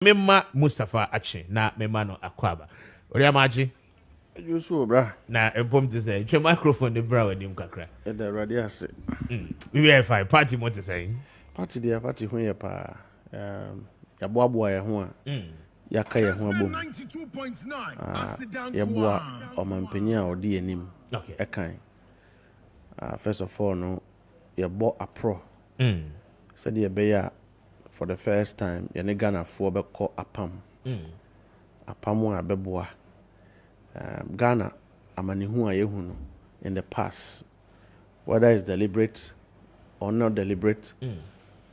Mema Mustafa Achi na mema no akwaba. Ori amaji. You so bra. Na empom te say twe microphone de bra wadim kakra. E da radio ase. We be fine party mo te say. Party dia party ho ye pa. Ya boaboa ye ho a. Ya ka ye ho abom. Ya boa omampanyi a odi anim. Okay. E kan. First of all no ya bo apro. Said ye be ya for the first time ye ne Ghana fo be ko apam. Apam a beboa. Ghana amanihu a yehu no in the past, whether it's deliberate or not deliberate,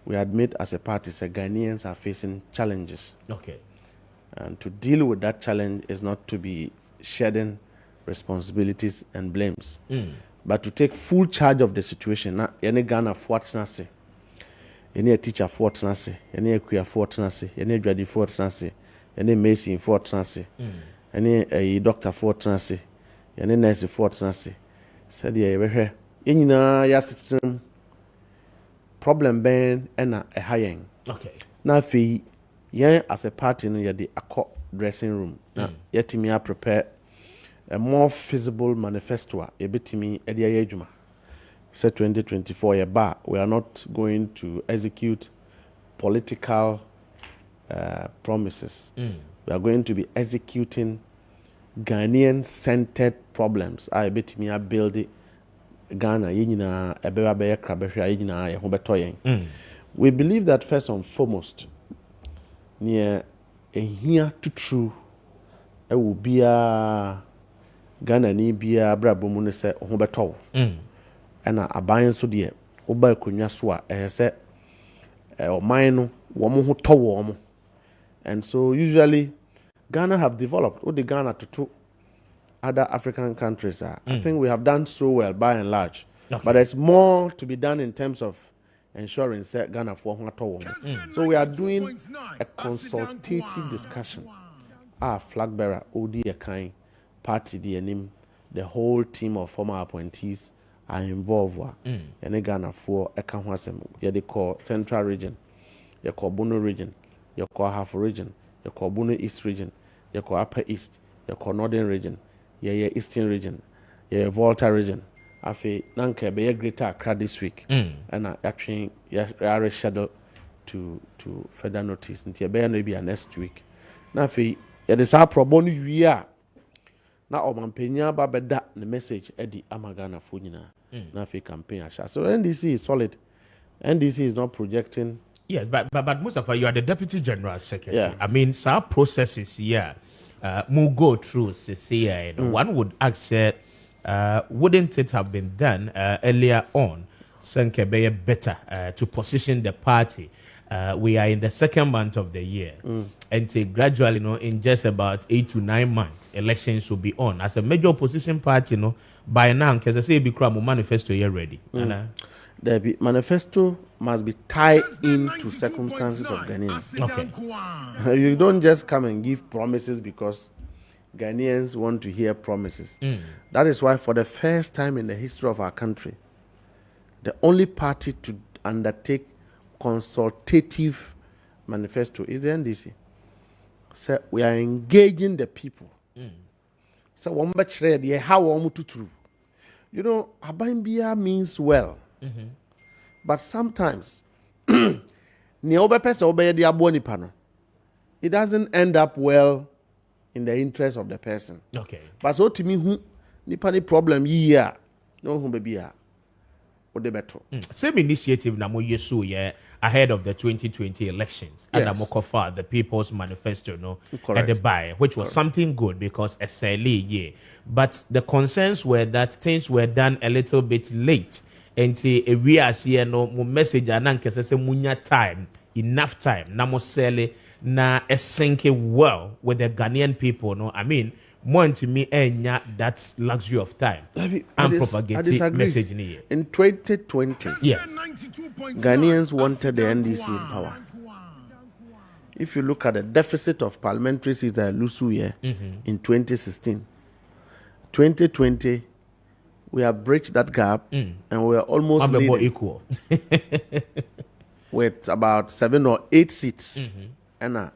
we admit as a party that Ghanaians are facing challenges. Okay. And to deal with that challenge is not to be shedding responsibilities and blames, but to take full charge of the situation. Na any Ghana fortnase, any teacher fortnase, any queer fortnase, any dready fortnase, any mason fortnase. Any doctor fortnase, any nurse fortnase. Said ye we nyina ya system problem ben na a high. Okay. Na fi yen as a party no ye the akọ dressing room. Na yetimi prepare a more feasible manifesto e betimi e de adwuma. Say 2024 ye ba, we are not going to execute political promises. We are going to be executing Ghanaian-centered problems. I bet me I build it. Ghana, we believe that first and foremost, near a here to true, it will be a Ghana ni be a brabumune se hobeto. And a buying so dear, Oba Kunyaswa, said, or mine, woman who tow. And so usually Ghana have developed the Ghana to two other African countries. I think we have done so well by and large. Okay. But there's more to be done in terms of ensuring Ghana for So we are doing a consultative discussion. Our flag bearer, Odi Akai, party DNM, the whole team of former appointees are involved. And Ghana for a Kanwasem, they call Central Region, they call Bono Region, you call half region, you call Bono East region, you call Upper East, you call Northern region, you Eastern region, you Volta region. I feel Nanka be a greater crowd this week, and I actually are scheduled to further notice until maybe next week. Now, I feel it is our problem. We are now on Penya Babeda the message Eddie Amagana Funina. Now, I feel campaign. So NDC is solid. NDC is not projecting. Yes, but Mustafa, you are the Deputy General Secretary. Yeah. I mean, some processes here will go through CCA. One would ask, wouldn't it have been done earlier on, Sankebe better to position the party? We are in the second month of the year, and gradually, in just about 8 to 9 months, elections will be on. As a major opposition party, by now, because I say, be manifesto here ready. The manifesto must be tied into circumstances of Ghanaians. Okay. You don't just come and give promises because Ghanaians want to hear promises. That is why for the first time in the history of our country, the only party to undertake consultative manifesto is the NDC. So we are engaging the people. So one batch ready, how to you know, Abambia means well. But sometimes it doesn't end up well in the interest of the person. Okay. But so to me, who ni problem yeah, no who baby or the better. Same initiative na mo yesu yeah ahead of the 2020 elections. Yes. And Amokofa, the People's Manifesto, Correct. at the buy, which was something good because yeah. But the concerns were that things were done a little bit late. And we are seeing no message and munya time, enough time, na mo sele na esenke well with the Ghanaian people. No, I mean, more to me that luxury of time and propagate message in 2020. Yes, Ghanaians wanted the NDC in power. If you look at the deficit of parliamentary seats at Lusu in 2016, 2020. We have bridged that gap, and we are almost equal with about 7 or 8 seats. And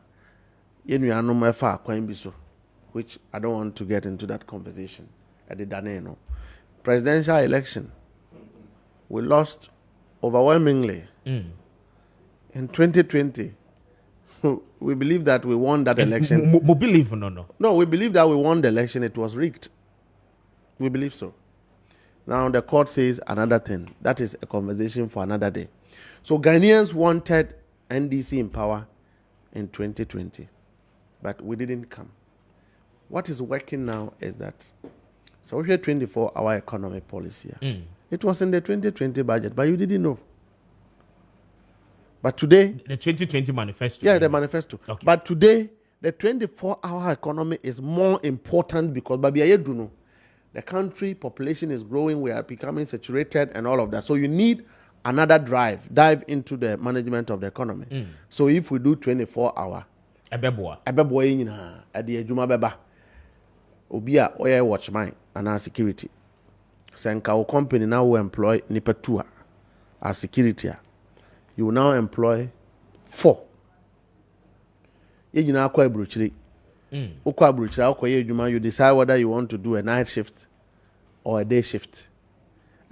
yenuanom efa kwan bi so, which I don't want to get into that conversation at the Daneno. Presidential election, we lost overwhelmingly. In 2020, we believe that we won that election. Believe no. No, we believe that we won the election. It was rigged. We believe so. Now the court says another thing. That is a conversation for another day. So Ghanaians wanted NDC in power in 2020, but we didn't come. What is working now is that, so we had 24-hour economic policy. It was in the 2020 budget, but you didn't know. But today... The 2020 manifesto. Yeah, the manifesto. Okay. But today, the 24-hour economy is more important because the country population is growing, we are becoming saturated and all of that. So you need another dive into the management of the economy. So if we do 24-hour... Ebeboa yina, adi ejuma beba. Obia oya watchman and our security. Senka o company now will employ nipa 2 as security. You will now employ 4. You now bruchiri. You decide whether you want to do a night shift or a day shift.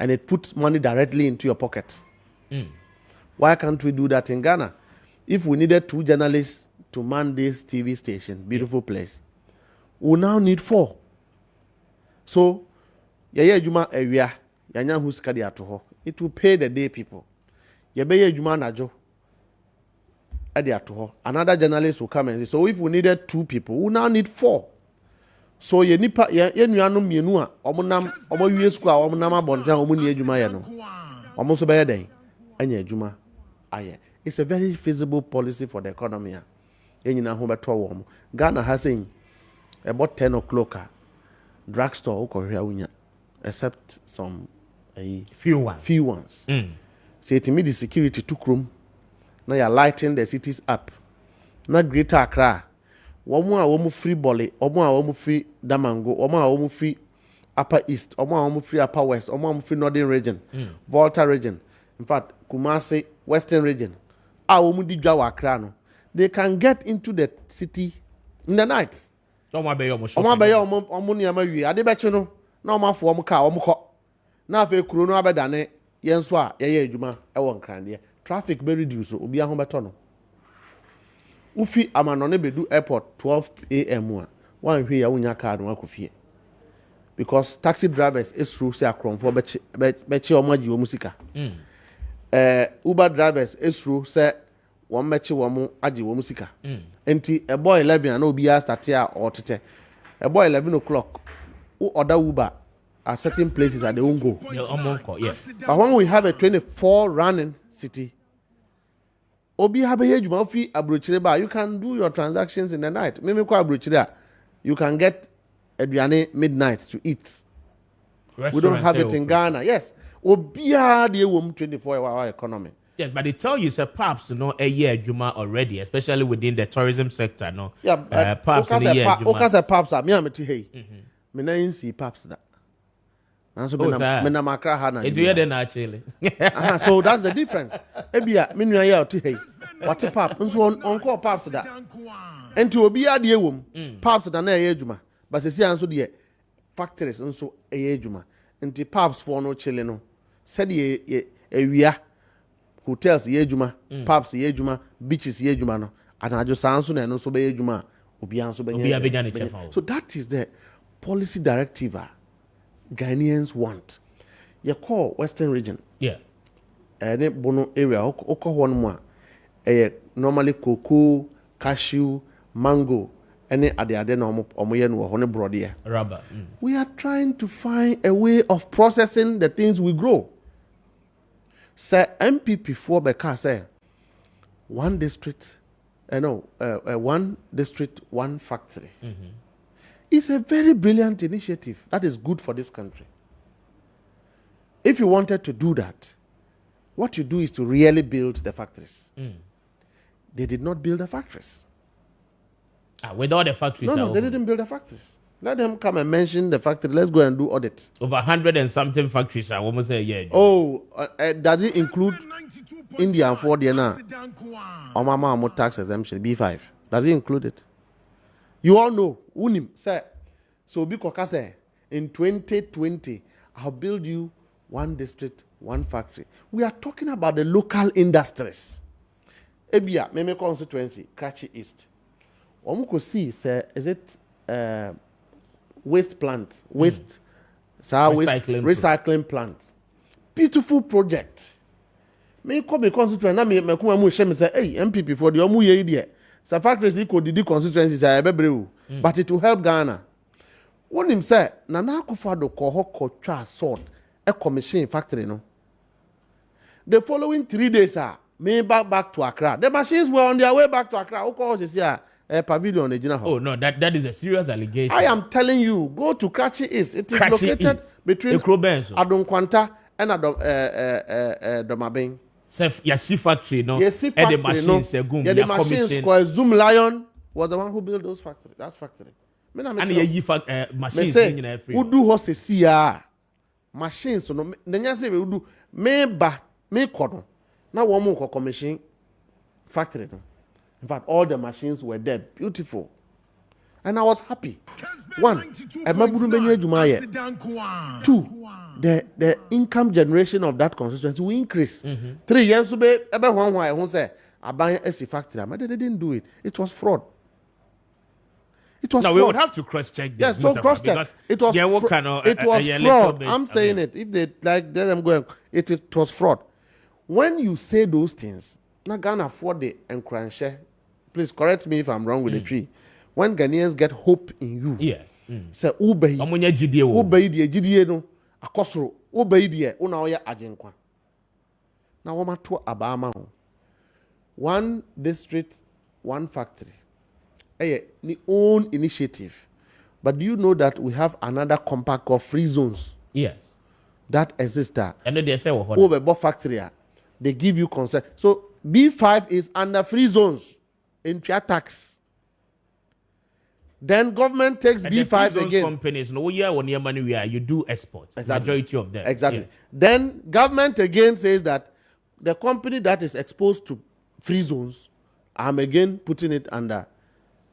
And it puts money directly into your pocket. Why can't we do that in Ghana? If we needed 2 journalists to man this TV station, beautiful place, we now need 4. So, juma area, yanya who's kadi atoho. It will pay the day people. Juma najo. Another journalist will come and say, so if we needed 2 people, we now need 4. So ye nipa ye nuanom mienu a omonam omowie school a omonam abontan omuni adwuma ye no. Omo so be den anya adwuma aye. It's a very feasible policy for the economy. Yenyina ho beto wo. Ghana has saying about 10 o'clock drugstore ukohwea unya except some few ones. Say it me the security to room. Now you're lighting the cities up. Not Greater Accra. Womu free Bole, womu free Damango, womu free Upper East, womu free Upper West, womu free Northern region, Volta region. In fact, Kumasi, Western region. Womu di Jawa Accra no. They can get into the city in the night. Omo ni ama wi. Ade beche no. Na omo afo omo ka omo kọ. Na afa ekuro no abedane yenso a ye adwuma e won krande. Traffic be reduce obi ahom beto no. Ufi amanone bedu airport 12 a.m. One hwe ya unya car no akofie. Because taxi drivers is through say akronfo beche omo agi omo sika. Uber drivers is through say one mechi womu agi womu sika. Enti a boy 11 and obi a start here or tete. A boy 11 o'clock who order Uber at certain places at the Ungo. Yeah. But when we have a 24 running city, obi have a huge mouthfee abruchireba, you can do your transactions in the night. Maybe kwa abruchira, you can get Adriane midnight to eat. We don't have it in Ghana. Yes. Obi had the 24-hour economy. Yes, but they tell you, sir, perhaps, a year Juma already, especially within the tourism sector, no? Yeah, perhaps in a year Juma. Okay, perhaps, me ameti hey. Me na insi perhaps that. Me na makra hana. It do then actually. So that's the difference. Ebia, me nua ya oti hey. What a pap, nso on call perhaps that. Enti obi ade ewom, perhaps that na ye Juma. But se anso de factories nso ye Juma. Enti perhaps for no chile no. Said ye ewia. Hotels yejuma, pubs yejuma, beaches yejuma no. And I just answer no so be yejuma. So that is the policy directive Ghanaians want. You call Western region. Yeah. Any bono area oko one more. Normally cocoa, cashew, mango, any ade no omoye no honey broad rubber. We are trying to find a way of processing the things we grow. Say MPP for Beka say one district, one district, one factory. It's a very brilliant initiative that is good for this country. If you wanted to do that, what you do is to really build the factories. They did not build the factories. With all the factories? No, they didn't build the factories. Let them come and mention the factory. Let's go and do audit. Over 100 and something factories, I almost say, yeah. Oh, does it include India and 4D now? Or Mama tax exemption, B5? Does it include it? You all know, unim, say, so because in 2020, I'll build you one district, one factory. We are talking about the local industries. Ebia, Meme constituency, Kratchi East. Omuko see, say, is it waste plant, waste, recycling plant. Beautiful project. Me come a constituency, na me come and say, hey, MPP for the omu ye idea. So factories equal the constituencies are but it will help Ghana. One him say, Nana Akufo-Addo ko twa sword a commission factory no. The following 3 days me back to Accra. The machines were on their way back to Accra. Who calls this here a pavilion in Hall? Oh no, that is a serious allegation. I am telling you, go to Kratchi East. It is located between Adonkwanta and Domabeng. Yasi factory, no. Yasi factory, the machines, no. The machines called Zoom Lion was the one who built those factory. That factory. And the machines in every. Who do horses see machines? So no. Then you say we do me kono. Now one more commission factory. No. In fact, all the machines were there, beautiful, and I was happy. One, two. The income generation of that constituency will increase. 3 years to be about one why who say I buy a factory. But they didn't do it. It was fraud. It was now fraud. We would have to cross check this. Yes, so cross check. It was fraud. I'm saying it. If they like let them go, it was fraud. When you say those things, not gonna afford the encranche. Please correct me if I'm wrong with the tree. When Ghanaians get hope in you, yes, say Ubay no. Akosoro obey die una oya agenkwa na wo mato abama ho one district one factory ni own initiative. But do you know that we have another compact called free zones? Yes, that exists there. And they say factory they give you consent. So B5 is under free zones in fair tax. Then government takes and B5 the again. Companies, no year when your money we are, you do exports. Exactly. Majority of them. Exactly. Yes. Then government again says that the company that is exposed to free zones, I'm again putting it under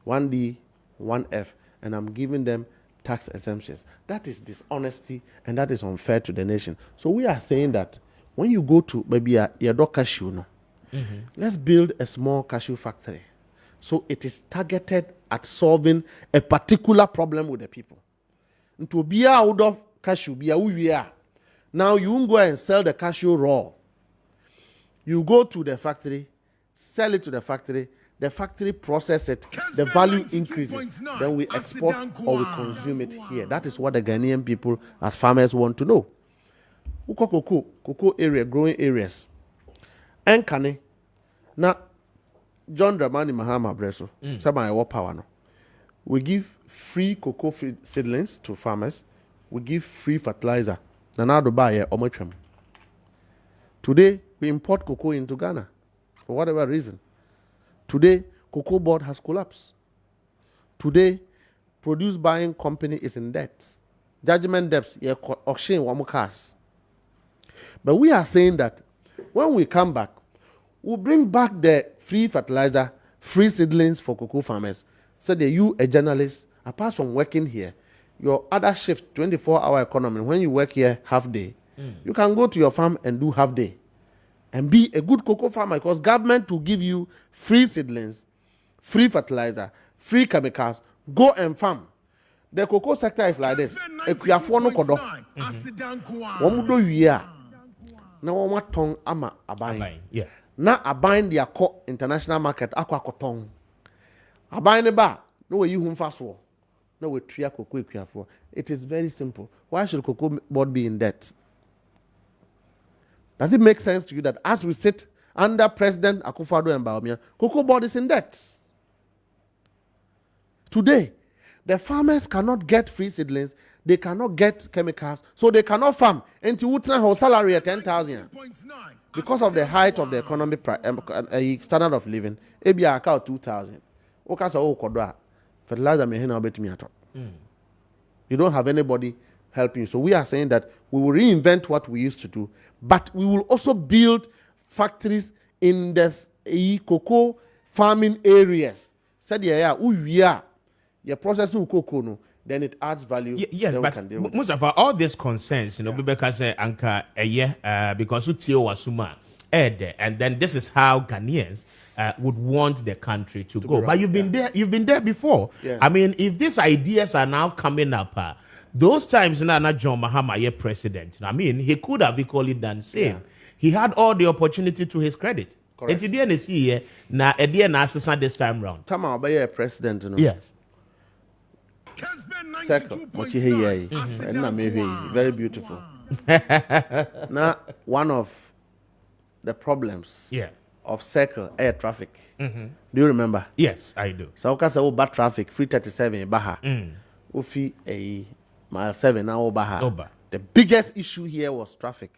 1D, 1F, and I'm giving them tax exemptions. That is dishonesty and that is unfair to the nation. So we are saying that when you go to maybe a cashew, no, let's build a small cashew factory. So it is targeted at solving a particular problem with the people. And to be out of cashew, be who we are. Now you won't go and sell the cashew raw. You go to the factory, sell it to the factory process it, the value increases. Then we export or we consume it here. That is what the Ghanaian people as farmers want to know. Cocoa area, growing areas. And kane. Now, John Dramani Mahama Breso, some I power no. We give free cocoa seedlings to farmers. We give free fertilizer. Now to buy omotram. Today we import cocoa into Ghana for whatever reason. Today cocoa board has collapsed. Today produce buying company is in debt. Judgment debts auction one cars. But we are saying that when we come back, we'll bring back the free fertilizer, free seedlings for cocoa farmers. So that you, a journalist, apart from working here, your other shift, 24-hour economy, when you work here half day, you can go to your farm and do half day. And be a good cocoa farmer because government will give you free seedlings, free fertilizer, free chemicals. Go and farm. The cocoa sector is like this. Ekuyafuo kodo. Womudo wiya. Na woma tong ama aban. Yeah. Na aban dia ko international market akwa kotong. Aban ne ba no we yi hu mfa so. Na we tua cocoa ekuyafuo. It is very simple. Why should cocoa board be in debt? Does it make sense to you that as we sit under President Akufo-Addo and Bawumia, cocoa board is in debt? Today, the farmers cannot get free seedlings, they cannot get chemicals, so they cannot farm until we turn our salary at 10,000. Because of the height of the economic standard of living, ABR account 2,000. You don't have anybody helping you. So we are saying that we will reinvent what we used to do, but we will also build factories in the cocoa farming areas. Said yeah, your process cocoa no, then it adds value. Yes, but most of all these concerns, because anka because utio wasuma and then this is how Ghanaians would want the country to go. But you've been there before. Yes. I mean, if these ideas are now coming up, those times Nana John Mahama president, I mean, he could have equally done same. Yeah. He had all the opportunity to his credit. Correct. And today, see now this time round. Time I'll be a president, Yes. Circle, very beautiful. Now, one of the problems of circle air traffic. Do you remember? Yes, I do. So, because bad traffic, 337 Baha, Ufi a mile 7 now Baha. The biggest issue here was traffic.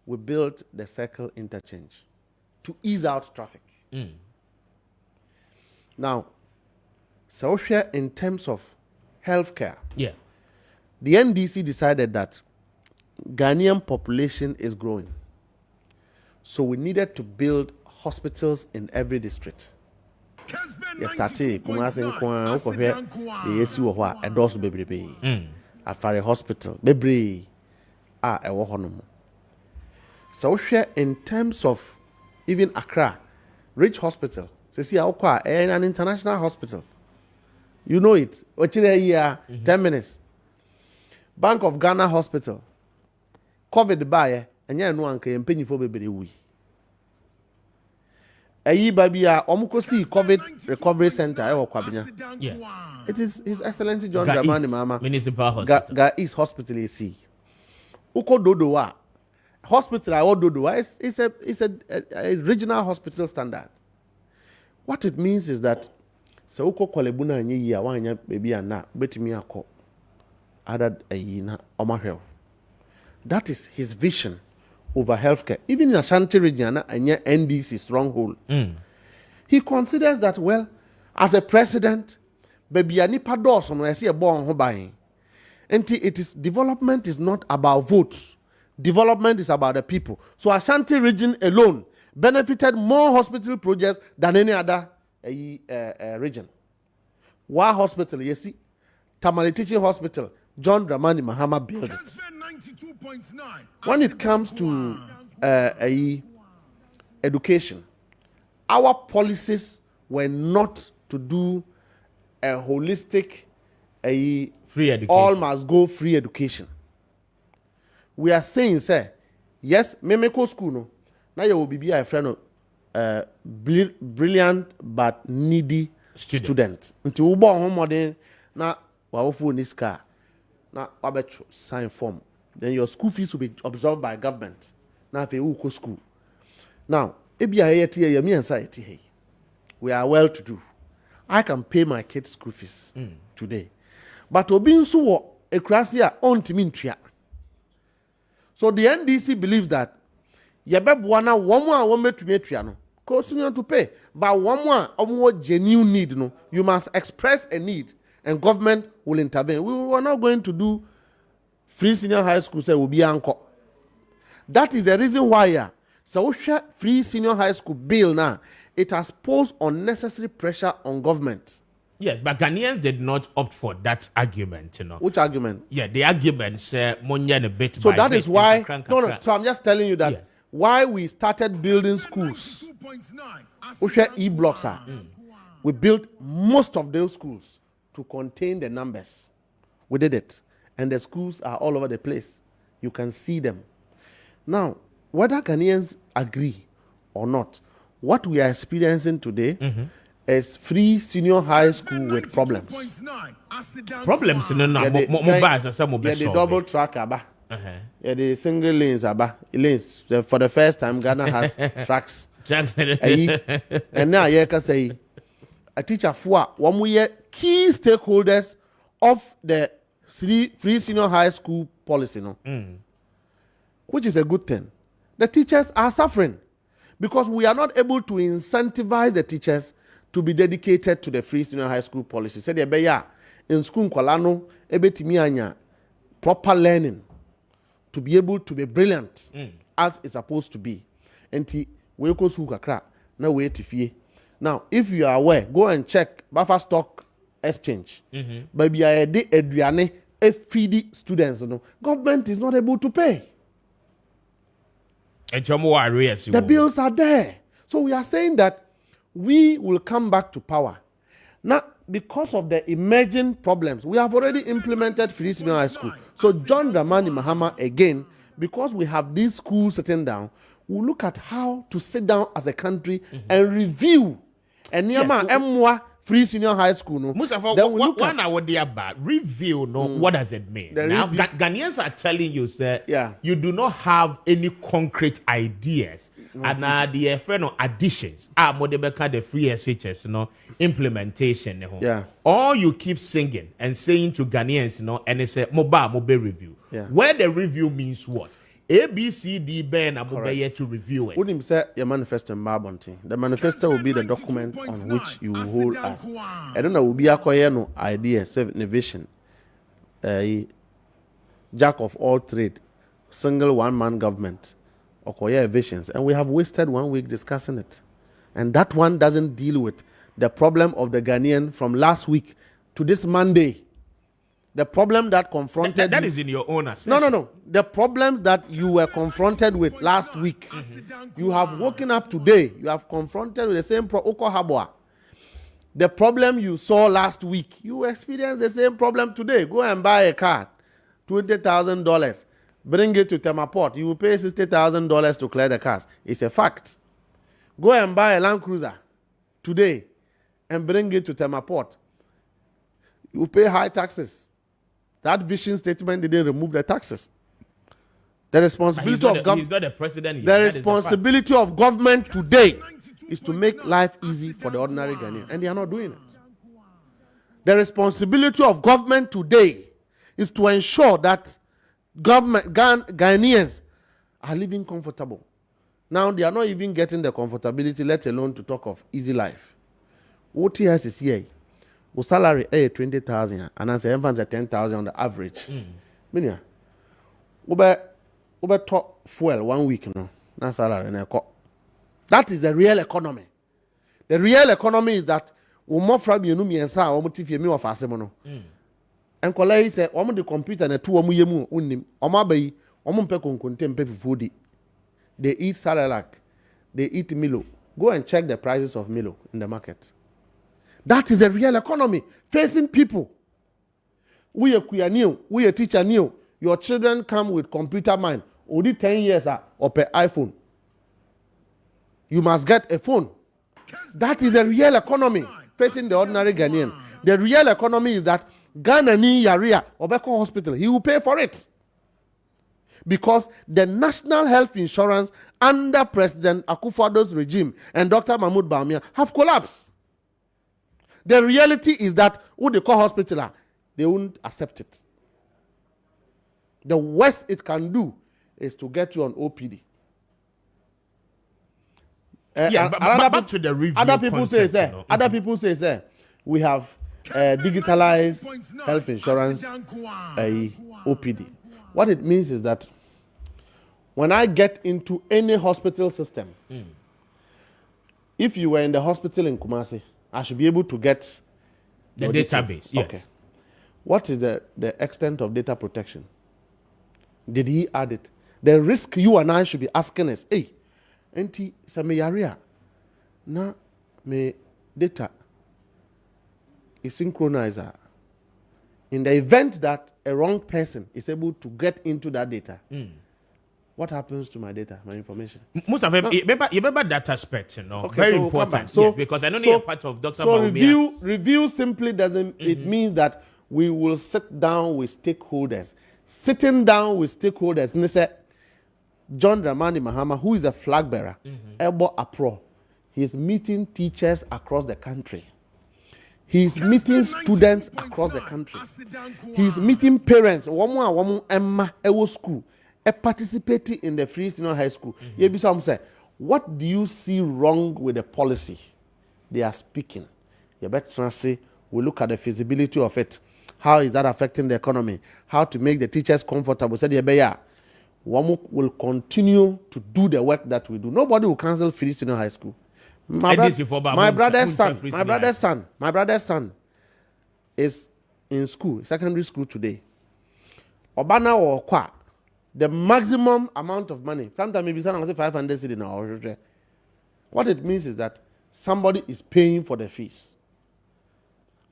We built the circle interchange to ease out traffic. Now, so here in terms of healthcare, the NDC decided that Ghanaian population is growing, so we needed to build hospitals in every district. Yesterday, Afare Hospital, Bebre, so here in terms of even Accra, Rich Hospital, see an international hospital. You know it. 10 minutes. Bank of Ghana Hospital. COVID buy and ya no anka yempenyi fo bebere wi. Ayi babia omuko see COVID recovery center e Kwabenya. Yeah. It is His Excellency John Dramani Mahama Municipal Hospital. East Hospital AC. Uko Dodowa. Hospital I Dodowa is a regional hospital standard. What it means is that so uko kwalebuna anye yi a wanya baby ana betimi akọ other na omahwel. That is his vision over healthcare. Even in Ashanti region anye NDC stronghold. He considers that, well, as a president, baby ani pados no ese born ho ban. It is development is not about votes. Development is about the people. So Ashanti region alone benefited more hospital projects than any other region. Wa Hospital, you see, Tamale Teaching Hospital, John Dramani Mahama built it. When it comes to education, our policies were not to do a holistic, free education. All must go free education. We are saying, sir, yes, Memeko school no. Now you will be a friend of brilliant but needy student. Until you born home modern, now wawofu this car. Now wabecho sign form. Then your school fees will be absorbed by government. Now if you go school. Now, we are well to do. I can pay my kids' school fees today. But Obinsu Ekrasia on Timintria. So the NDC believes that Yabebwana one more to metriano. Continue to pay. But one more genuine need. No, you must express a need and government will intervene. We were not going to do free senior high school say will be anchor. That is the reason why so free senior high school bill now it has posed unnecessary pressure on government. Yes, but Ghanaians did not opt for that argument, you know. Which argument? Yeah, the argument says a bit. So that is why. No. So I'm just telling you that yes. Why we started building schools. Which e-blocks are. We built most of those schools to contain the numbers. We did it, and the schools are all over the place. You can see them. Now, whether Ghanaians agree or not, what we are experiencing today. Is free senior high school with problems. Problems in the double track aba. The single lanes aba. Lanes for the first time Ghana has tracks. And now you can say a teacher for one we key stakeholders of the free senior high school policy, no? Which is a good thing. The teachers are suffering because we are not able to incentivize the teachers to be dedicated to the free senior high school policy. Said beya in school kwalano ebetimi anya proper learning to be able to be brilliant as it's supposed to be. Enti we go school kakra na we tifie. Now, if you are aware, go and check buffer stock exchange. But be a de eduane a feed students. No, government is not able to pay. And the bills are there. So we are saying that we will come back to power. Now, because of the emerging problems, we have already implemented free senior high school. So John Dramani Mahama again, because we have these schools sitting down, we'll look at how to sit down as a country and review. And yes, free senior high school. No. Mustafa, one hour there about review. No, what does it mean? Now, Ghanaians are telling you that you do not have any concrete ideas and the friend additions. Modebeka the free SHS, implementation. Or you keep singing and saying to Ghanaians, and they say mobile review. Where the review means what? A, B, C, D, Ben, Abubaye to review it. Wouldn't say your manifesto in Marbonte. The manifesto will be the document on which you will hold us. I don't know, will be a no idea, innovation, jack of all trade, single one-man government, or visions. And we have wasted 1 week discussing it. And that one doesn't deal with the problem of the Ghanaian from last week to this Monday. The problem that confronted that is in your own assessment. No. The problem that you were confronted with last week, you have woken up today. You have confronted with the same the problem you saw last week. You experience the same problem today. Go and buy a car, $20,000. Bring it to Temaport. You will pay $60,000 to clear the cars. It's a fact. Go and buy a Land Cruiser today and bring it to Temaport. You pay high taxes. That vision statement didn't remove the taxes. The responsibility of government. He's not the president. The responsibility of government today is to make life easy for the ordinary Ghanaian, and they are not doing it. The responsibility of government today is to ensure that Ghanaians are living comfortable. Now they are not even getting the comfortability, let alone to talk of easy life. OTS is here. Our salary is 20,000 and answer everyone's 10,000 on the average. Meaning, we talk fuel 1 week, no salary. That is the real economy. The real economy is that we more from you and sa or motive me of asemono. And Kolai said, "Omo the computer and 2 yemu unim. Oma bay, pe concontem pe foodi. They eat Saralac, they eat Milo. Go and check the prices of Milo in the market. That is the real economy facing people. We are new, we a teacher new. Your children come with computer mind. Only 10 years or per iPhone. You must get a phone. That is the real economy facing the ordinary Ghanaian. The real economy is that Ghana ni Yaria Obeko Hospital, he will pay for it. Because the national health insurance under President Akufo-Addo's regime and Dr. Mahmoud Bawumia have collapsed. The reality is that who they call hospital, they won't accept it. The worst it can do is to get you on OPD. Back to the review. Other people say, we have digitalized health insurance, OPD. What it means is that when I get into any hospital system, if you were in the hospital in Kumasi, I should be able to get the database. Yes. Okay. What is the extent of data protection? Did he add it? The risk you and I should be asking is, hey, enti sa me yaria na me data is synchronized. In the event that a wrong person is able to get into that data, what happens to my data, my information? Mustafa, you remember that aspect, Okay, very so important. Yes, because I know you're part of Dr. Bawumia. So review simply doesn't, it means that we will sit down with stakeholders. Sitting down with stakeholders, and they say, John Dramani Mahama, who is a flag bearer, Ebo Apro, he's meeting teachers across the country. He's meeting students across the country. He's meeting parents. Woman Emma Ewo School. Participating in the free senior high school. What do you see wrong with the policy? They are speaking. You better say, we look at the feasibility of it. How is that affecting the economy? How to make the teachers comfortable? Said WAMU will continue to do the work that we do. Nobody will cancel free senior high school. My brother's son is in school, secondary school today, Obana or Kwa, the maximum amount of money, sometimes maybe someone say 500 cedi now. What it means is that somebody is paying for the fees.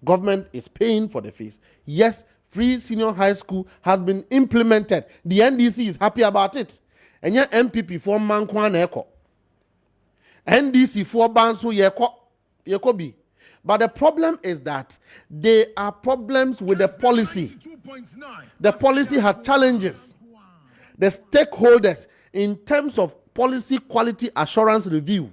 Government is paying for the fees. Yes, free senior high school has been implemented. The NDC is happy about it. And yet MPP for Mankwan Eko. NDC for Bansu Yekobi. But the problem is that there are problems with the policy. The policy has challenges. The stakeholders, in terms of policy quality assurance review,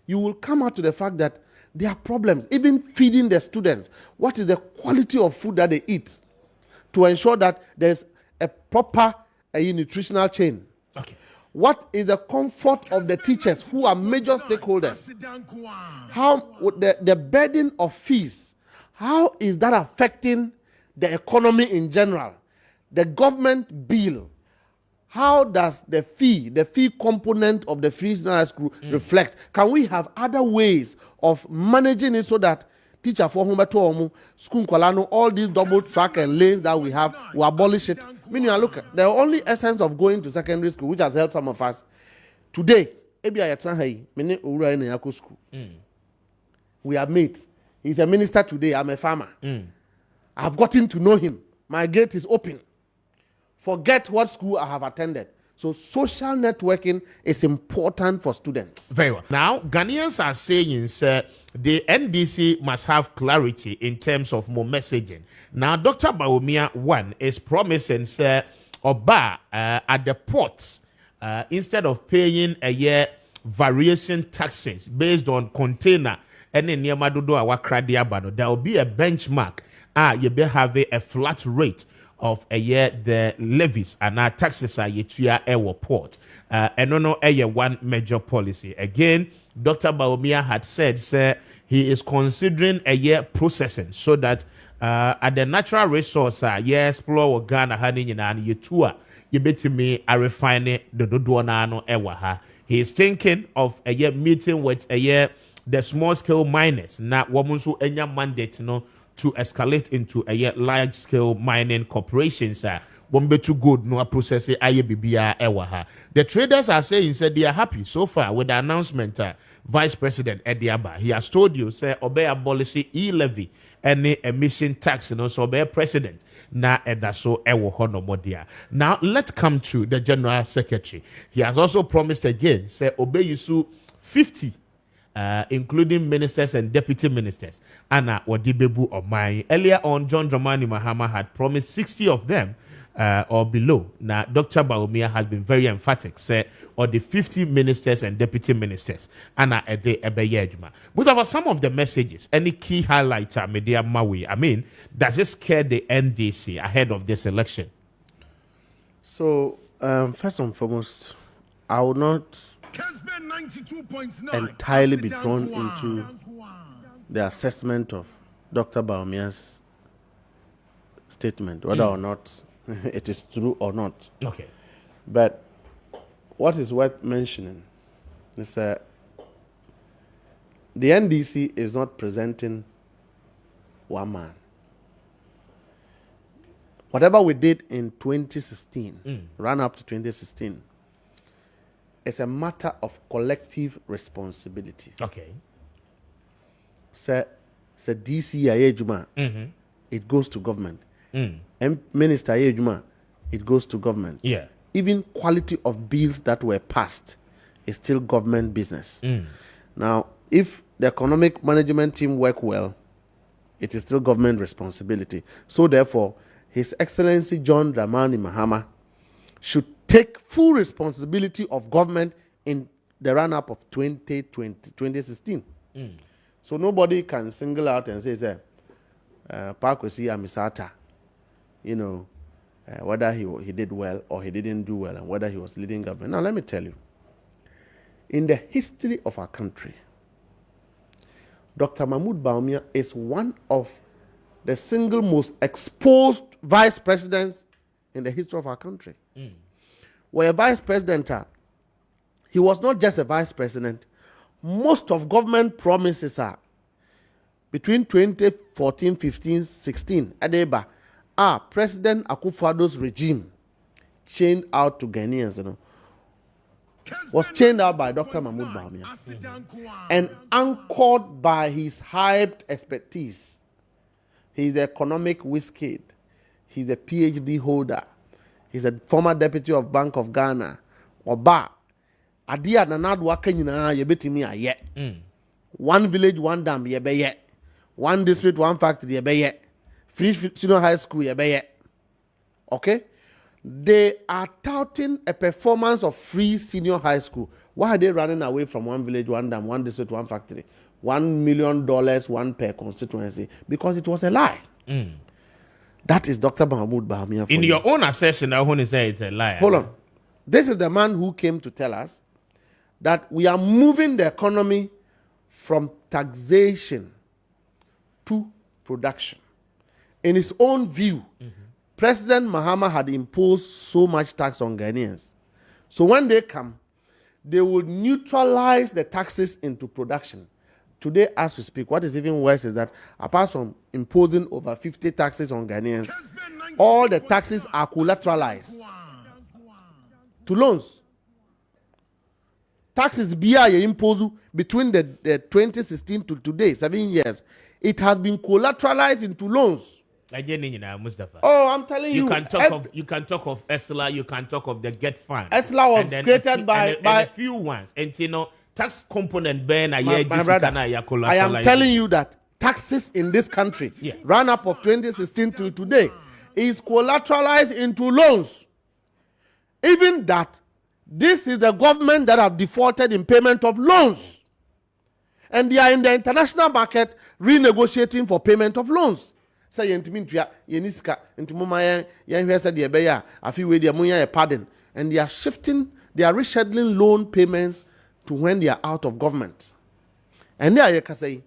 you will come out to the fact that there are problems, even feeding the students. What is the quality of food that they eat to ensure that there's a proper nutritional chain? Okay. What is the comfort of the teachers who are major stakeholders? How the burden of fees, how is that affecting the economy in general? The government bill, how does the fee component of the free senior high school reflect? Can we have other ways of managing it so that teacher for home school kolano, all these double track and lanes that we have, we abolish it? Meaning, look, the only essence of going to secondary school, which has helped some of us today, we are mates. He's a minister today. I'm a farmer. I've gotten to know him. My gate is open. Forget what school I have attended. So social networking is important for students. Very well. Now, Ghanaians are saying, sir, the NDC must have clarity in terms of more messaging. Now, Dr. Bawumia, one, is promising, sir, Oba at the ports, instead of paying a year variation taxes based on container, and in Yamadudo, there will be a benchmark. You be having a flat rate of a year the levies and our taxes are yet to our port. And no one major policy. Again, Dr. Bawumia had said, sir, he is considering a year processing so that at the natural resource, explore Ghana honey and ye tour, you bet me a refine the Doduanano Ewaha. He is thinking of a year meeting with a year the small scale miners, not women who any mandate no to escalate into a large scale mining corporations. Bombe too good, no process ewaha. The traders are saying said they are happy so far with the announcement. Vice President Ediaba, he has told you, say, obey abolish e-levy, any emission tax, and also obey president. Na edaso ewo hono modia. Now let's come to the General Secretary. He has also promised again, say, obey you 50. Including ministers and deputy ministers. Anna Wadibebu or mine. Earlier on, John Dramani Mahama had promised 60 of them or below. Now, Dr. Bawumia has been very emphatic, say, or the 50 ministers and deputy ministers. Anna Ede Ebeyejma. But some of the messages, any key highlighter, Media Maui, I mean, does it scare the NDC ahead of this election? So, first and foremost, I will not entirely be thrown into the assessment of Dr. Bawumia's statement, whether or not it is true or not. Okay. But what is worth mentioning is the NDC is not presenting one man. Whatever we did in 2016, run up to 2016, it's a matter of collective responsibility. Okay. So DC Ayejuma, it goes to government. And Minister Ayejuma, it goes to government. Yeah. Even quality of bills that were passed is still government business. Now, if the economic management team work well, it is still government responsibility. So therefore, His Excellency John Dramani Mahama should take full responsibility of government in the run-up of 2016. So nobody can single out and say, Pakwesi Amisata, whether he did well or he didn't do well and whether he was leading government. Now, let me tell you, in the history of our country, Dr. Mahmoud Bawumia is one of the single most exposed vice presidents in the history of our country. Where a vice president, he was not just a vice president. Most of government promises are between 2014, 15, 16, Adeba, President Akufo-Addo's regime chained out to Ghanaians, was chained out by Dr. Mahmoud Bawumia and anchored by his hyped expertise. He's an economic whiz kid. He's a PhD holder. He's a former deputy of Bank of Ghana. Oba, adia nanadu waka nyina yebetimi aye. One village, one dam, yebeye. One district, one factory, yebeye. Free senior high school, yebeye. Okay? They are touting a performance of free senior high school. Why are they running away from one village, one dam, one district, one factory? $1 million, one per constituency. Because it was a lie. That is Dr. Mahmoud Bawumia. In your own assertion, I want to say it's a lie. Hold on. This is the man who came to tell us that we are moving the economy from taxation to production. In his own view, President Mahama had imposed so much tax on Ghanaians. So when they come, they will neutralize the taxes into production. Today, as we speak, what is even worse is that apart from imposing over 50 taxes on Ghanaians, all the taxes are collateralized to loans. Taxes BIA imposed between the 2016 to today, 7 years. It has been collateralized into loans. Oh, I'm telling you. You can talk of ESLA, you can talk of the Get Fund. ESLA was created by a few ones. And tax component Ben my brother, I am telling you that taxes in this country, run up of 2016 to today, is collateralized into loans. Even that, this is the government that have defaulted in payment of loans. And they are in the international market renegotiating for payment of loans. Say yeniska intumuma yen said the beya afi we dia munya pardon, and they are rescheduling loan payments to when they are out of government. And there you can say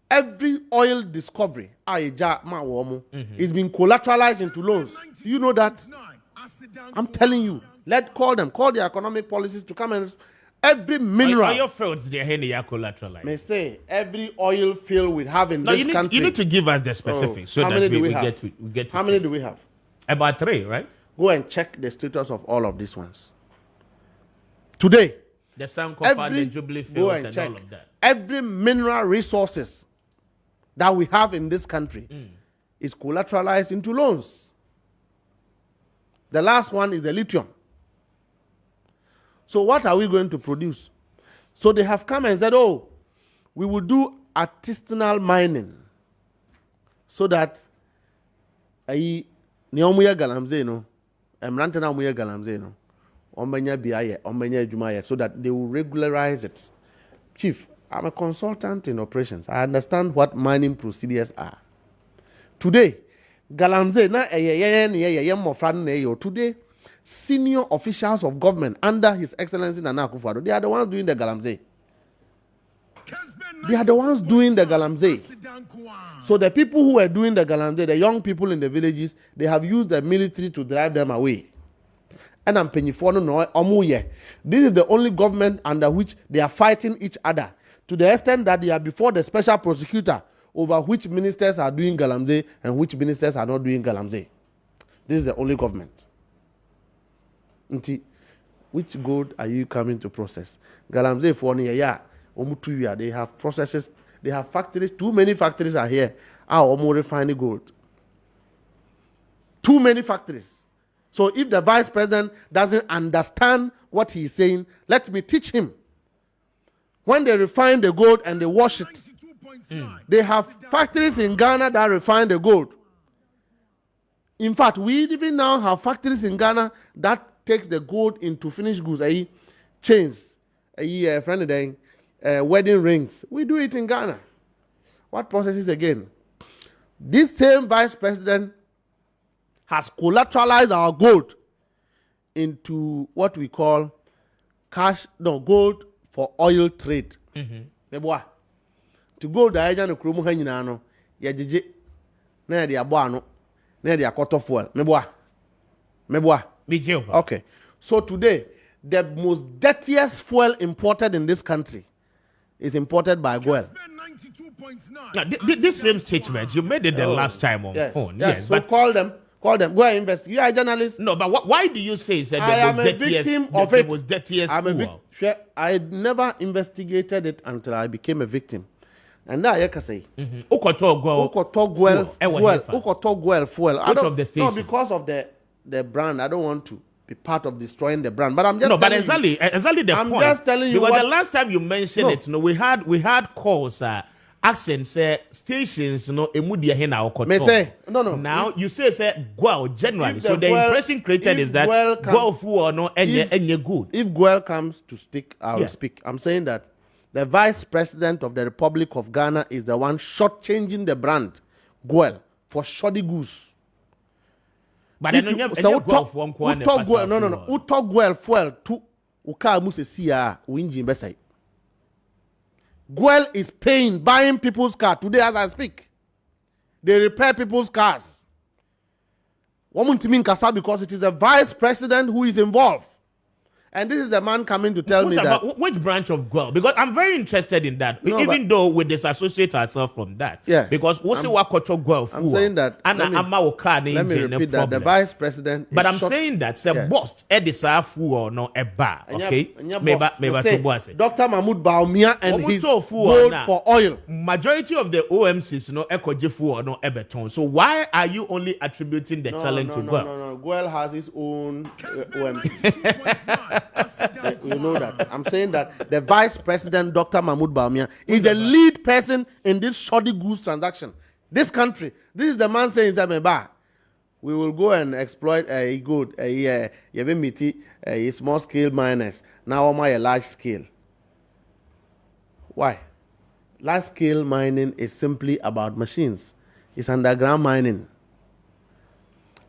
every oil discovery is being collateralized into loans. You know that? I'm telling you. Call the economic policies to come and every mineral. Oil fields they are collateralized. May say every oil field we have in this country. You need to give us the specifics so that we get to how many do we have? About 3, right? Go and check the status of all of these ones. Today, the Sankofa, the Jubilee fields and all of that. Every mineral resources that we have in this country is collateralized into loans. The last one is the lithium. So what are we going to produce? So they have come and said, oh, we will do artisanal mining so that so that they will regularize it. Chief, I'm a consultant in operations. I understand what mining procedures are. Today, today, senior officials of government under His Excellency Nana Akufo-Addo, they are the ones doing the galamsey. They are the ones doing the galamsey. So the people who are doing the galamsey, the young people in the villages, they have used the military to drive them away. And I'm paying for this is the only government under which they are fighting each other, to the extent that they are before the special prosecutor over which ministers are doing galamsey and which ministers are not doing galamsey. This is the only government. Which gold are you coming to process? Galamsey for they have processes, they have factories. Too many factories are here. Refining gold. Too many factories. So if the vice president doesn't understand what he's saying, let me teach him. When they refine the gold and they wash it, they have factories in Ghana that refine the gold. In fact, we even now have factories in Ghana that takes the gold into finished goods, chains, wedding rings. We do it in Ghana. What processes again? This same vice president has collateralized our gold into what we call gold for oil trade. To gold, the agent of Krumu Hanino, Yajiji, near the Abuano, near the Akoto fuel. Okay. So today, the most dirtiest fuel imported in this country is imported by Guel. Now, this same statement, you made it the last time on phone. Yes, so but call them. Go and investigate. You are a journalist. No, but why do you say that I am a victim of it? Was dirtiest I never investigated it until I became a victim. And that I can say. Ukoto fuel. Out of the station. No, because of the brand. I don't want to be part of destroying the brand. But I'm just exactly the I'm point. I'm just telling you because the last time you mentioned it, we had calls asking say stations emudia here now no. Now you say Guel generally. So the impression created is that Guel fu or no any good. If Guel comes to speak, I will speak. I'm saying that the Vice President of the Republic of Ghana is the one shortchanging the brand Guel for shoddy goose. But I know so Guel fuel to uka muse siya winji besai. Guel is buying people's cars. Today as I speak, they repair people's cars. Because it is the Vice President who is involved. And this is the man coming to tell me that. Which branch of Guel? Because I'm very interested in that. No, even though we disassociate ourselves from that. Yes. Because I'm saying that. Let me repeat that. The Vice President. But I'm saying that. Boss, or no a bar. Okay? Maybe Dr. Mahmoud Bawumia and his board for oil. Majority of the OMCs no ekojifu or no ebeton. So why are you only attributing the challenge to Guel? No. Guel has his own OMC. You know that. I'm saying that the Vice President, Dr. Mahmoud Bawumia, is the lead person in this shoddy goose transaction. This country, this is the man saying, we will go and exploit a small scale miners. Now am I a large scale? Why? Large scale mining is simply about machines. It's underground mining.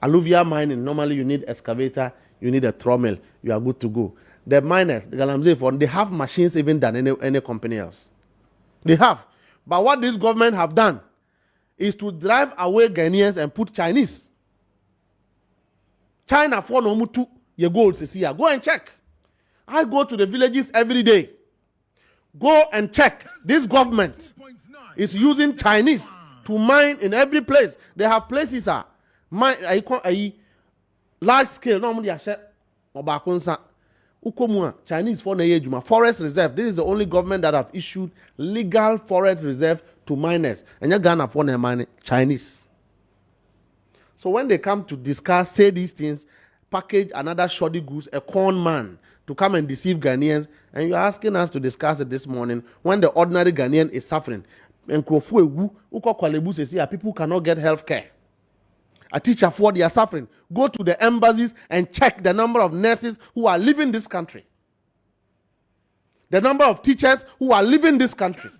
Alluvial mining, normally you need excavator, you need a trommel, you are good to go. The miners, the Galamsey, they have machines even than any company else. They have. But what this government have done is to drive away Ghanaians and put Chinese. China for no mutu ye gold here. Go and check. I go to the villages every day. Go and check. This government is using Chinese to mine in every place. They have places large scale. Normally, I said, Chinese for Juma forest reserve. This is the only government that have issued legal forest reserve to miners. And you're Ghana for money Chinese. So when they come to say these things, package another shoddy goose, a corn man, to come and deceive Ghanaians, and you're asking us to discuss it this morning when the ordinary Ghanaian is suffering. And people cannot get health care. A teacher for they are suffering. Go to the embassies and check the number of nurses who are leaving this country. The number of teachers who are leaving this country.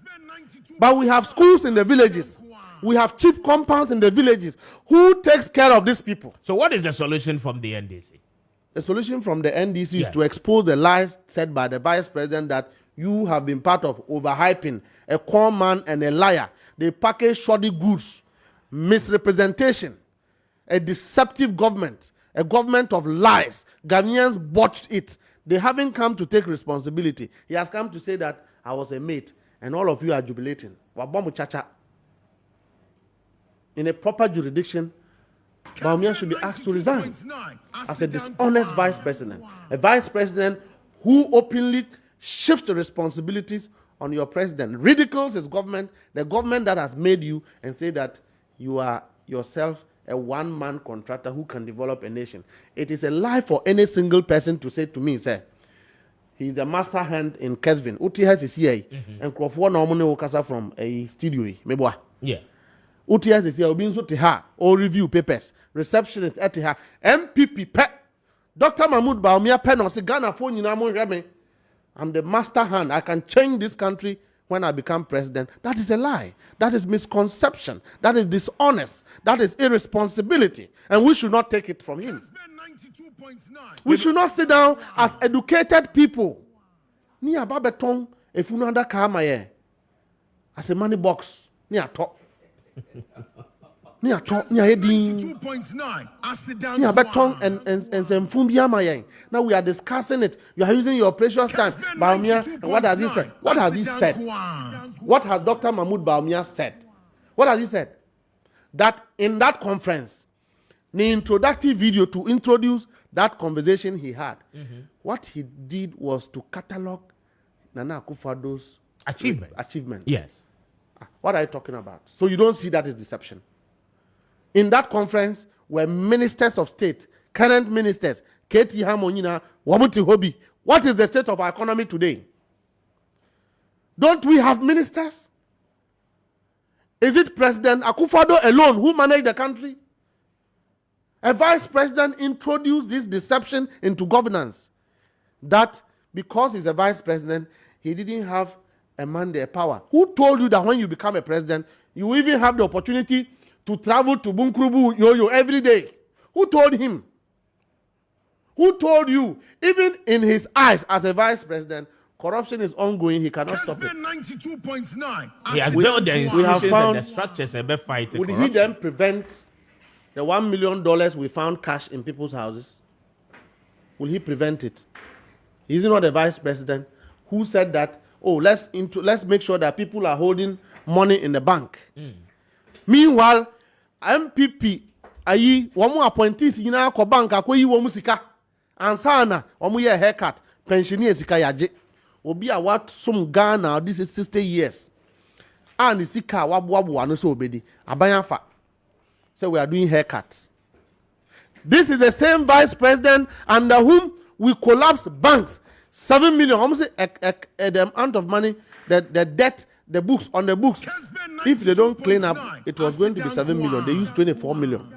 But we have schools in the villages. We have cheap compounds in the villages. Who takes care of these people? So what is the solution from the NDC? The solution from the NDC is to expose the lies said by the Vice President that you have been part of overhyping, a con man and a liar. They package shoddy goods, misrepresentation, a deceptive government, a government of lies. Ghanaians botched it. They haven't come to take responsibility. He has come to say that I was a mate and all of you are jubilating. Wabomu chacha. In a proper jurisdiction, Bawumia should be asked to resign as a dishonest vice president. A vice president who openly shifts the responsibilities on your president, ridicules his government, the government that has made you, and say that you are yourself a one-man contractor who can develop a nation. It is a lie for any single person to say to me, sir, he's the master hand in Kessben. UTS is here, and Crawford normally Okasa from a studio. Yeah. UTS is here, Obinso Tiha, or review papers. Receptionist at Tiha. MPP pet. Dr. Mahmoud Bawumia pen on Ghana phone in Amon Reme. I'm the master hand. I can change this country when I become president. That is a lie. That is misconception. That is dishonest. That is irresponsibility. And we should not take it from him. We should not sit down as educated people. Ni ababeton if you know that kamaye as a money box. Ni ato. Ni ato ni ayedi. 92.9 Ni abeton and semfumbia mayen. Now we are discussing it. You are using your precious time. Baumia, and what has he said? What has he said? What has Dr. Mahmoud Baumia said? What has he said? That in that conference, the introductive video to introduce that conversation he had, what he did was to catalog Nana Akufo-Addo's achievements. Yes. What are you talking about? So you don't see that as deception. In that conference were ministers of state, current ministers, K.T. Hamonyina, Wabuti Hobi. What is the state of our economy today? Don't we have ministers? Is it President Akufo-Addo alone who managed the country? A vice president introduced this deception into governance. That because he's a vice president, he didn't have a mandate, a power. Who told you that when you become a president, you even have the opportunity to travel to Bunkrubu Yoyo every day? Who told him? Who told you? Even in his eyes as a vice president, corruption is ongoing. He cannot stop it. 92.9. He has built the institutions and the structures and be fighting Would corruption. he then prevent the $1 million we found cash in people's houses? Will he prevent it? Is he not the vice president who said that, oh, let's make sure that people are holding money in the bank? Meanwhile, MPP, ayi, wamu appointees yina ko bank akoyi wamu sika. Ansana, wamu ye haircut, pensioner sika yaje. Obi a wat some Ghana, this is 60 years. And sika wabu anu so obedi. Abayanfa. So we are doing haircuts. This is the same vice president under whom we collapsed banks. 7 million, almost the amount of money, the debt, the books, on the books. If they don't clean up, it was going to be 7 million. They used 24 million.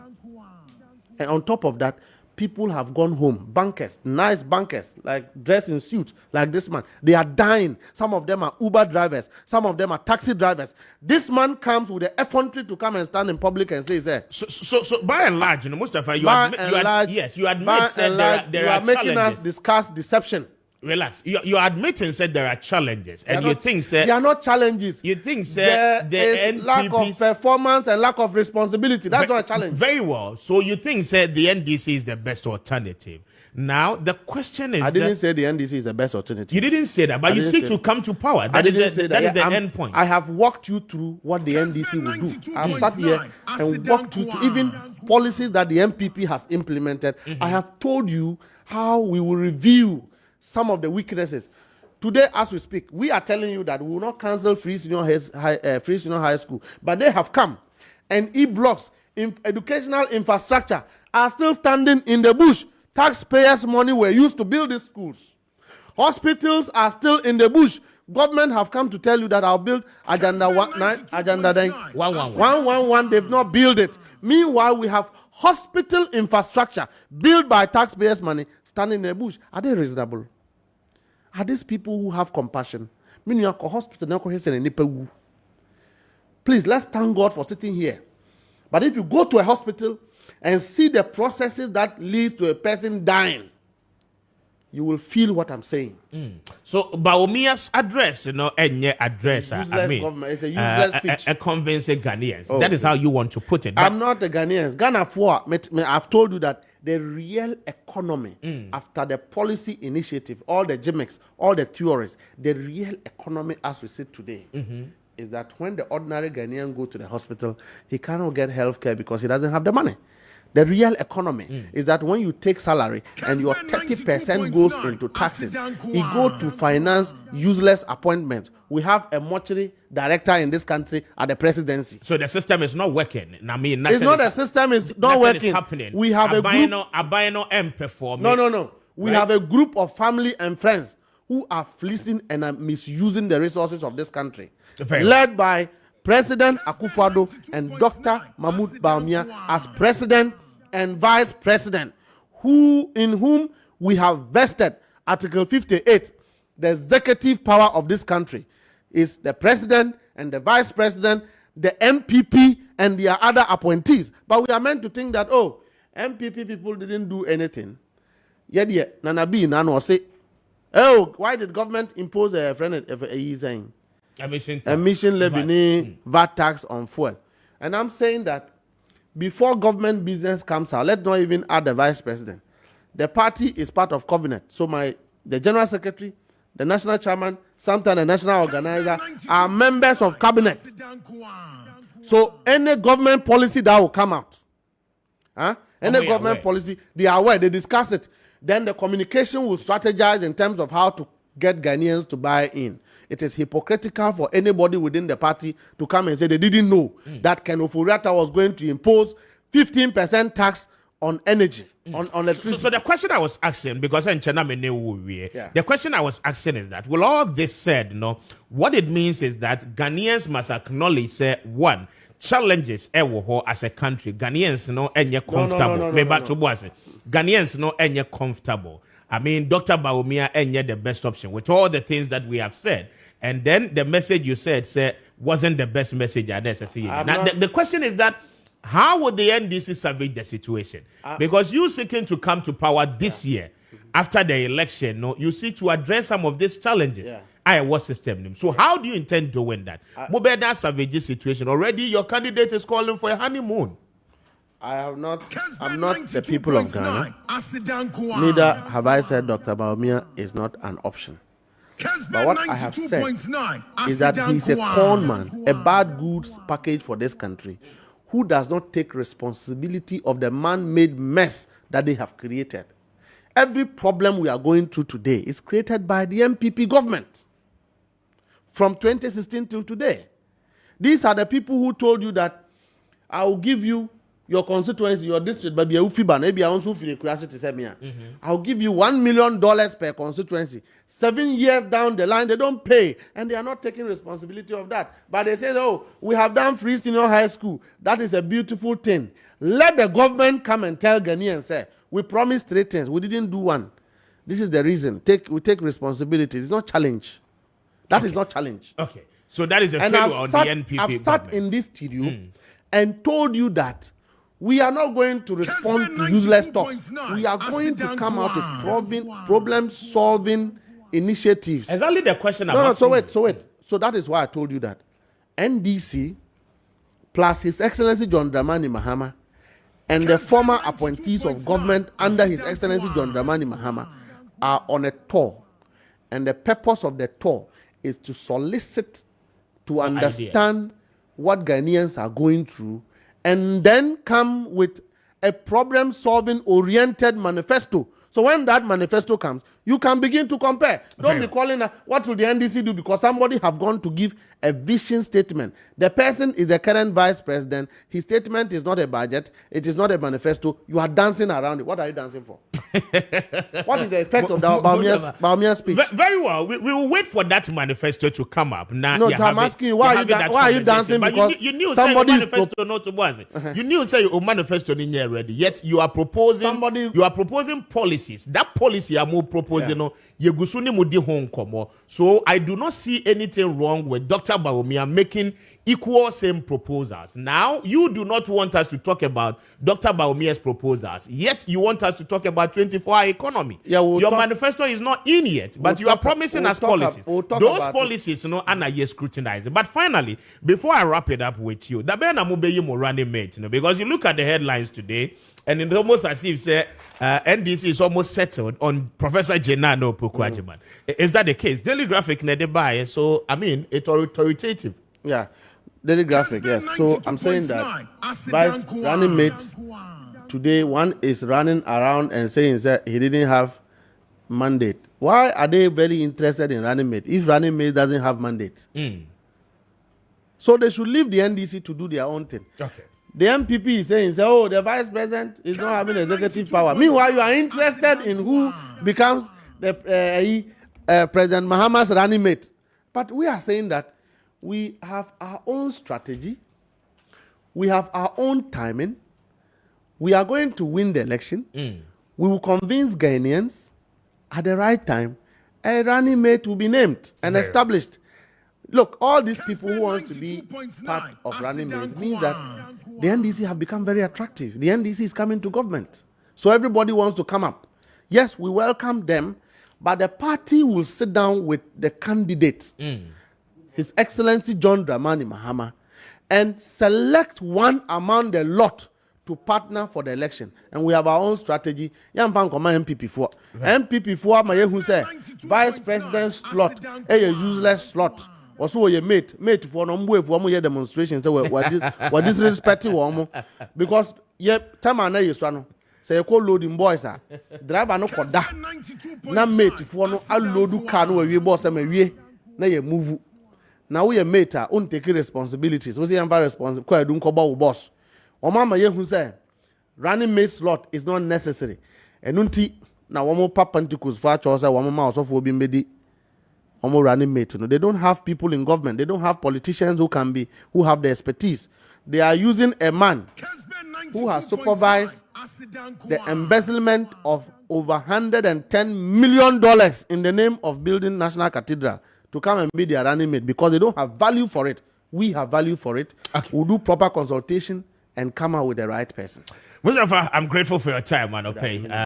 And on top of that, people have gone home. Bankers, nice bankers, like dressed in suits, like this man. They are dying. Some of them are Uber drivers. Some of them are taxi drivers. This man comes with the effrontery to come and stand in public and say, So by and large, Mustafa, you by admit, and large, you admit that there you are are making challenges. us discuss deception. Relax. You admitting said there are challenges, and you think they are not challenges. you think There the is lack of performance and lack of responsibility. That's not a challenge. Very well. So you think the NDC is the best alternative. Now the question is, I didn't say the NDC is the best alternative. You didn't say that, but you seek to come to power. That is the end point. I have walked you through what the NDC will do. I've sat here and walked you through even policies that the MPP has implemented. I have told you how we will review some of the weaknesses. Today, as we speak, we are telling you that we will not cancel free senior high school, but they have come, and e-blocks, educational infrastructure are still standing in the bush. Taxpayers' money were used to build these schools. Hospitals are still in the bush. Government have come to tell you that I'll build Agenda 111. They've not built it. Meanwhile, we have hospital infrastructure built by taxpayers' money standing in the bush. Are they reasonable? Are these people who have compassion? Please, let's thank God for sitting here. But if you go to a hospital and see the processes that leads to a person dying, you will feel what I'm saying. So Baumia's address, any address, it's a useless speech. A convincing Ghanaians. That is how you want to put it. I'm not a Ghanaian. Ghana for I've told you that the real economy after the policy initiative, all the gimmicks, all the theories, the real economy as we sit today is that when the ordinary Ghanaian go to the hospital, he cannot get health care because he doesn't have the money. The real economy is that when you take salary and your 30% goes into taxes, it goes to finance useless appointments. We have a mortuary director in this country at the presidency. So the system is not working. I mean, it's not a system is not working. Is happening. We have a group. No. We have a group of family and friends who are fleecing and are misusing the resources of this country, led by President Akufo-Addo and Dr. Mahmoud Baumia as president and vice president, in whom we have vested Article 58. The executive power of this country is the president and the vice president, the MPP and their other appointees. But we are meant to think that, MPP people didn't do anything. Yet, Nanabi Nano say, why did government impose a emission levy, VAT tax on fuel? And I'm saying that before government business comes out, let's not even add the vice president. The party is part of covenant. So the general secretary, the national chairman, sometimes the national organizer are members of cabinet. So any government policy that will come out, any government policy, they are aware, they discuss it. Then the communication will strategize in terms of how to get Ghanaians to buy in. It is hypocritical for anybody within the party to come and say they didn't know that Ken Ofori-Atta was going to impose 15% tax on energy, on electricity. So the question I was asking, because the question I was asking is that, with all this said, what it means is that Ghanaians must acknowledge, one, challenges as a country. Ghanaians enye comfortable. Ghanaians enye comfortable. I mean, Dr. Bawumia enye the best option with all the things that we have said. And then the message you said wasn't the best message at SSC. Now the question is that, how would the NDC salvage the situation? Because you seeking to come to power this year, after the election, you seek to address some of these challenges. What system? So how do you intend doing that? Mobeda salvage this situation. Already your candidate is calling for a honeymoon. I'm not the people of Ghana. Neither have I said Dr. Bawumia is not an option. But what I have said is that he's a con man, a bad goods package for this country, who does not take responsibility of the man-made mess that they have created. Every problem we are going through today is created by the MPP government from 2016 till today. These are the people who told you that I will give you your constituency, your district, but I'll give you $1 million per constituency. 7 years down the line, they don't pay, and they are not taking responsibility of that. But they say, oh, we have done free senior high school. That is a beautiful thing. Let the government come and tell Ghanaians, say, we promised 3 things. We didn't do one. This is the reason. We take responsibility. It's not challenge. That is not challenge. Okay. So that is a failure on the NPP I've sat in this studio and told you that we are not going to respond to useless talks. We are going to come out with problem-solving initiatives. Exactly the question. So wait. So that is why I told you that NDC plus His Excellency John Dramani Mahama and the former appointees of government under His Excellency John Dramani Mahama are on a tour. And the purpose of the tour is to solicit, to understand what Ghanaians are going through, and then come with a problem-solving oriented manifesto. So when that manifesto comes, you can begin to compare. Don't be calling what will the NDC do, because somebody have gone to give a vision statement. The person is the current vice president. His statement is not a budget. It is not a manifesto. You are dancing around it. What are you dancing for? What is the effect of the Bawumia's speech? Very well. We will wait for that manifesto to come up. Now, no, I'm asking you, why are you dancing? Because you knew somebody manifesto not to was it. You knew say your manifesto in here ready. Yet you are proposing policies. That policy are more proposing. So I do not see anything wrong with Dr. Bawumia making equal same proposals. Now, you do not want us to talk about Dr. Bawumia's proposals, yet you want us to talk about 24-hour economy. Your manifesto is not in yet, but you are promising us policies. Those policies, are scrutinized. But finally, before I wrap it up with you, because you look at the headlines today, and it's almost as if NDC is almost settled on Professor Jenano Pukwuajiman. Is that the case? Daily Graphic, so I mean, it's authoritative. Yeah. Daily Graphic, yes. So I'm saying that vice running mate today, one is running around and saying that he didn't have mandate. Why are they very interested in running mate if running mate doesn't have mandate? So they should leave the NDC to do their own thing. Okay. The MPP is saying, oh, the vice president is not having executive power. Meanwhile, you are interested in who becomes the President Mahama's running mate. But we are saying that we have our own strategy. We have our own timing. We are going to win the election. We will convince Ghanaians at the right time. A running mate will be named and established. Look, all these people who want to be part of running mates means that the NDC have become very attractive. The NDC is coming to government. So everybody wants to come up. Yes, we welcome them, but the party will sit down with the candidates, His Excellency John Dramani Mahama, and select one among the lot to partner for the election, and we have our own strategy. Yam fan command MPP for MPP for my who say vice president slot a useless slot. Also your mate for no move for more demonstrations. So what disrespecting one because time I know you swano. Say you call loading boys driver no koda na mate for no allodu car no we boss am we na ye move. Now we mate on take responsibilities. We say am responsible ko edun ko ba boss. O mama ye hu say running mate slot is not necessary. Enunti na wo mo papanticus fa cho say wo ma osofo obi mbedi omo running mate no. They don't have people in government. They don't have politicians who have the expertise. They are using a man who has supervised the embezzlement of over $110 million in the name of building National Cathedral to come and be their running mate because they don't have value for it. We have value for it. Okay. We'll do proper consultation and come out with the right person. Mustafa, I'm grateful for your time, man. Okay.